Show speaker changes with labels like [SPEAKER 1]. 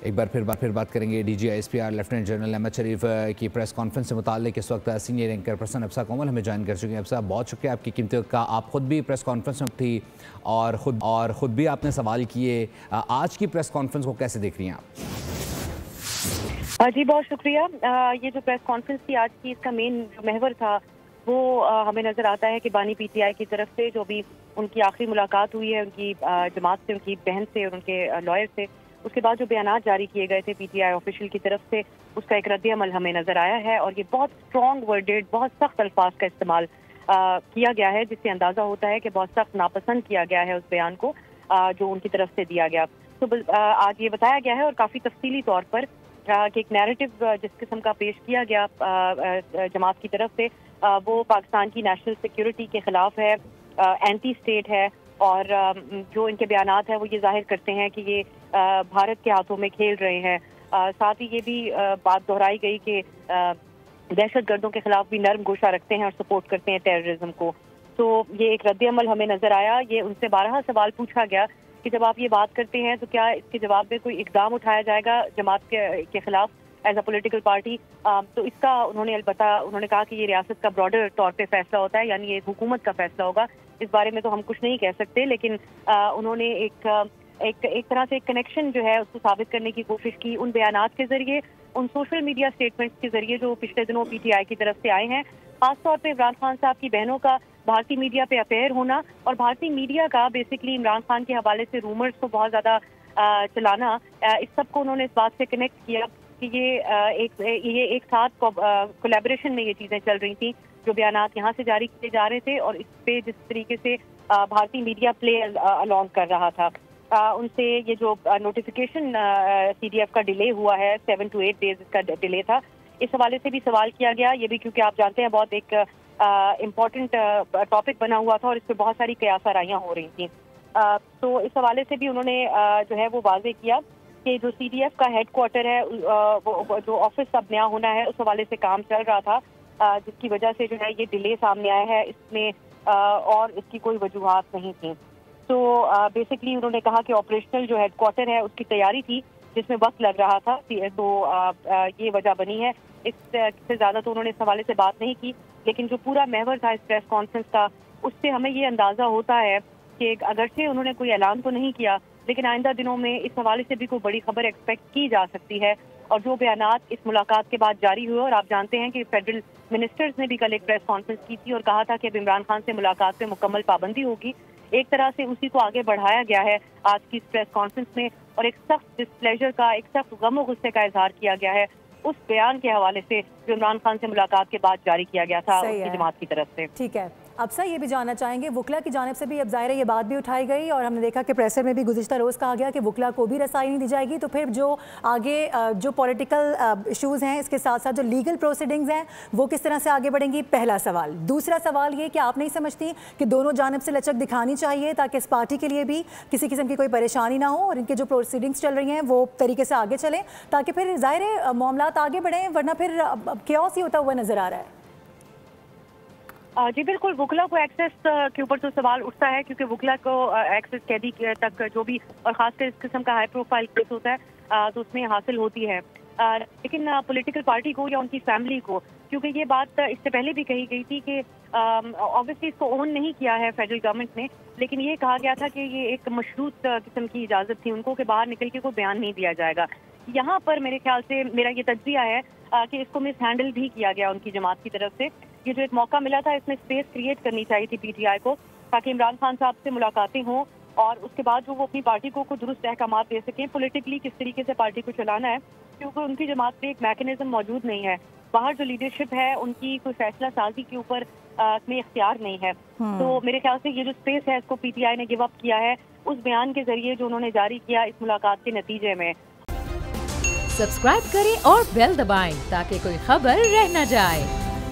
[SPEAKER 1] ایک بار پھر بات کریں گے DGISPR لیفٹیننٹ جنرل احمد شریف کی پریس کانفرنس سے متعلق۔ اس وقت سینئر اینکر پرسن ابسا کومل ہمیں جوائن کر چکے ہیں۔ ابسا، بہت شکریہ آپ کی قیمتی وقت کا۔ آپ خود بھی پریس کانفرنس میں تھی اور خود بھی آپ نے سوال کیے، آج کی پریس کانفرنس کو کیسے دیکھ رہی ہیں آپ؟
[SPEAKER 2] جی بہت شکریہ۔ یہ جو پریس کانفرنس تھی آج کی، اس کا مین جو محور تھا وہ ہمیں نظر آتا ہے کہ بانی PTI کی طرف سے جو بھی ان کی آخری ملاقات ہوئی ہے ان کی جماعت سے، ان کی بہن سے اور ان کے لائر سے، اس کے بعد جو بیانات جاری کیے گئے تھے PTI آفیشل کی طرف سے، اس کا ایک رد عمل ہمیں نظر آیا ہے، اور یہ بہت اسٹرانگ ورڈڈ، بہت سخت الفاظ کا استعمال کیا گیا ہے، جس سے اندازہ ہوتا ہے کہ بہت سخت ناپسند کیا گیا ہے اس بیان کو جو ان کی طرف سے دیا گیا۔ تو آج یہ بتایا گیا ہے اور کافی تفصیلی طور پر کہ ایک نیریٹو جس قسم کا پیش کیا گیا جماعت کی طرف سے، وہ پاکستان کی نیشنل سیکیورٹی کے خلاف ہے، اینٹی اسٹیٹ ہے، اور جو ان کے بیانات ہیں وہ یہ ظاہر کرتے ہیں کہ یہ بھارت کے ہاتھوں میں کھیل رہے ہیں۔ ساتھ ہی یہ بھی بات دہرائی گئی کہ دہشت گردوں کے خلاف بھی نرم گوشہ رکھتے ہیں اور سپورٹ کرتے ہیں ٹیررزم کو۔ تو یہ ایک رد عمل ہمیں نظر آیا۔ یہ ان سے 12 سوال پوچھا گیا کہ جب آپ یہ بات کرتے ہیں تو کیا اس کے جواب میں کوئی اقدام اٹھایا جائے گا جماعت کے خلاف ایز اے پولیٹیکل پارٹی؟ تو اس کا انہوں نے کہا کہ یہ ریاست کا براڈر طور پہ فیصلہ ہوتا ہے، یعنی یہ حکومت کا فیصلہ ہوگا، اس بارے میں تو ہم کچھ نہیں کہہ سکتے، لیکن انہوں نے ایک طرح سے ایک کنیکشن جو ہے اس کو ثابت کرنے کی کوشش کی ان بیانات کے ذریعے، ان سوشل میڈیا سٹیٹمنٹس کے ذریعے جو پچھلے دنوں PTI کی طرف سے آئے ہیں، خاص طور پہ عمران خان صاحب کی بہنوں کا بھارتی میڈیا پہ افیئر ہونا، اور بھارتی میڈیا کا بیسکلی عمران خان کے حوالے سے رومرز کو بہت زیادہ چلانا، اس سب کو انہوں نے اس بات سے کنیکٹ کیا کہ یہ ایک ساتھ کولیبریشن میں یہ چیزیں چل رہی تھیں، جو بیانات یہاں سے جاری کیے جا رہے تھے اور اس پہ جس طریقے سے بھارتی میڈیا پلے الانگ کر رہا تھا۔ ان سے یہ جو نوٹیفیکیشن CDF کا ڈیلے ہوا ہے، 7 to 8 days اس کا ڈیلے تھا، اس حوالے سے بھی سوال کیا گیا۔ یہ بھی کیونکہ آپ جانتے ہیں بہت ایک امپورٹنٹ ٹاپک بنا ہوا تھا اور اس پہ بہت ساری قیاس آرائیاں ہو رہی تھیں، تو اس حوالے سے بھی انہوں نے جو ہے وہ واضح کیا کہ جو CDF کا ہیڈ کوارٹر ہے، جو آفس اب نیا ہونا ہے، اس حوالے سے کام چل رہا تھا، جس کی وجہ سے جو ہے یہ ڈیلے سامنے آیا ہے، اس میں اور اس کی کوئی وجوہات نہیں تھیں۔ تو بیسکلی انہوں نے کہا کہ آپریشنل جو ہیڈ کوارٹر ہے اس کی تیاری تھی، جس میں وقت لگ رہا تھا، تو یہ وجہ بنی ہے۔ اس سے زیادہ تو انہوں نے اس حوالے سے بات نہیں کی، لیکن جو پورا محور تھا اس پریس کانفرنس کا، اس سے ہمیں یہ اندازہ ہوتا ہے کہ اگرچہ انہوں نے کوئی اعلان تو نہیں کیا، لیکن آئندہ دنوں میں اس حوالے سے بھی کوئی بڑی خبر ایکسپیکٹ کی جا سکتی ہے، اور جو بیانات اس ملاقات کے بعد جاری ہوئے، اور آپ جانتے ہیں کہ فیڈرل منسٹرز نے بھی کل ایک پریس کانفرنس کی تھی اور کہا تھا کہ اب عمران خان سے ملاقات پہ مکمل پابندی ہوگی، ایک طرح سے اسی کو آگے بڑھایا گیا ہے آج کی اس پریس کانفرنس میں، اور ایک سخت ڈسپلیجر کا، ایک سخت غم و غصے کا اظہار کیا گیا ہے اس بیان کے حوالے سے جو عمران خان سے ملاقات کے بعد جاری کیا گیا تھا اس کی جماعت کی طرف سے۔
[SPEAKER 3] ٹھیک ہے، اب سر یہ بھی جاننا چاہیں گے، وکلا کی جانب سے بھی اب ظاہر ہے یہ بات بھی اٹھائی گئی، اور ہم نے دیکھا کہ پریسر میں بھی گزشتہ روز کہا گیا کہ وکلا کو بھی رسائی نہیں دی جائے گی، تو پھر جو آگے جو پولیٹیکل ایشوز ہیں، اس کے ساتھ ساتھ جو لیگل پروسیڈنگز ہیں، وہ کس طرح سے آگے بڑھیں گی؟ پہلا سوال۔ دوسرا سوال یہ کہ آپ نہیں سمجھتی کہ دونوں جانب سے لچک دکھانی چاہیے تاکہ اس پارٹی کے لیے بھی کسی قسم کی کوئی پریشانی نہ ہو، اور ان کے جو پروسیڈنگز چل رہی ہیں وہ طریقے سے آگے چلیں، تاکہ پھر ظاہر معاملات آگے بڑھیں، ورنہ پھر کیوس ہی ہوتا ہوا نظر آ رہا ہے؟
[SPEAKER 2] جی بالکل، وکلا کو ایکسیس کے اوپر تو سوال اٹھتا ہے، کیونکہ وکلا کو ایکسیس قیدی تک جو بھی، اور خاص کر اس قسم کا ہائی پروفائل کیس ہوتا ہے تو اس میں حاصل ہوتی ہے، لیکن پولیٹیکل پارٹی کو یا ان کی فیملی کو، کیونکہ یہ بات اس سے پہلے بھی کہی گئی تھی کہ آبویسلی اس کو اون نہیں کیا ہے فیڈرل گورنمنٹ نے، لیکن یہ کہا گیا تھا کہ یہ ایک مشروط قسم کی اجازت تھی ان کو کہ باہر نکل کے کوئی بیان نہیں دیا جائے گا۔ یہاں پر میرے خیال سے میرا یہ تجزیہ ہے کہ اس کو مس ہینڈل بھی کیا گیا ان کی جماعت کی طرف سے۔ یہ جو ایک موقع ملا تھا، اس میں اسپیس کریٹ کرنی چاہیے تھی PTI کو، تاکہ عمران خان صاحب سے ملاقاتیں ہوں، اور اس کے بعد جو وہ اپنی پارٹی کو درست احکامات دے سکیں پولیٹیکلی کس طریقے سے پارٹی کو چلانا ہے، کیونکہ ان کی جماعت پہ ایک میکنزم موجود نہیں ہے، باہر جو لیڈرشپ ہے ان کی کوئی فیصلہ سازی کے اوپر میں اختیار نہیں ہے۔ تو میرے خیال سے یہ جو اسپیس ہے اس کو PTI نے گیو اپ کیا ہے اس بیان کے ذریعے جو انہوں نے جاری کیا اس ملاقات کے نتیجے میں۔
[SPEAKER 4] سبسکرائب کریں اور بیل دبائیں تاکہ کوئی خبر رہ نہ جائے۔